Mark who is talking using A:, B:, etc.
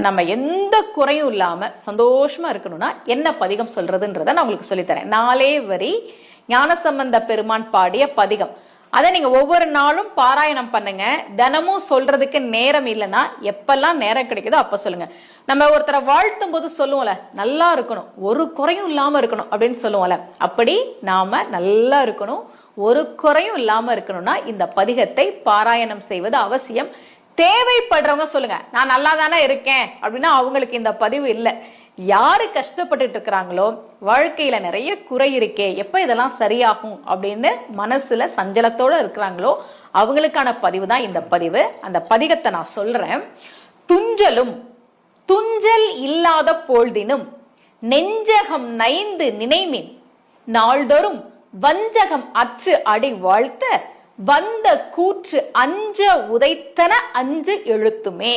A: நம்ம எந்த குறையும் இல்லாம சந்தோஷமா இருக்கணும்னா என்ன பதிகம் சொல்றதுன்றத நான் உங்களுக்கு சொல்லித்தரேன். 4 வரி ஞானசம்பந்த பெருமான் பாடிய பதிகம். அதை நீங்க ஒவ்வொரு நாளும் பாராயணம் பண்ணுங்க. தினமும் சொல்றதுக்கு நேரம் இல்லைன்னா எப்பெல்லாம் நேரம் கிடைக்குதோ அப்ப சொல்லுங்க. நம்ம ஒருத்தரை வாழ்த்தும் போது சொல்லுவோம்ல, நல்லா இருக்கணும், ஒரு குறையும் இல்லாம இருக்கணும் அப்படின்னு சொல்லுவோம்ல, அப்படி நாம நல்லா இருக்கணும், ஒரு குறையும் இல்லாம இருக்கணும்னா இந்த பதிகத்தை பாராயணம் செய்வது அவசியம். தேவைப்படுறவங்க சொல்லுங்க, நான் நல்லா தானே இருக்கேன் அப்படின்னா அவங்களுக்கு இந்த பதிவு இல்லை. யாரு கஷ்டப்பட்டுட்டு இருக்கிறாங்களோ, வாழ்க்கையில நிறைய குறை இருக்கே, எப்ப இதெல்லாம் சரியாகும் அப்படின்னு மனசுல சஞ்சலத்தோட இருக்கிறாங்களோ அவங்களுக்கான பதிவு தான் இந்த பதிவு. அந்த பதிகத்தை நான் சொல்றேன். துஞ்சலும் துஞ்சல் இல்லாத பொழுதினும் நெஞ்சகம் நைந்து நினைமின் நாள்தோறும் வஞ்சகம் அற்று அடி வாழ்த்த வந்த கூற்று அஞ்ச உதைத்தன அஞ்சு எழுத்துமே.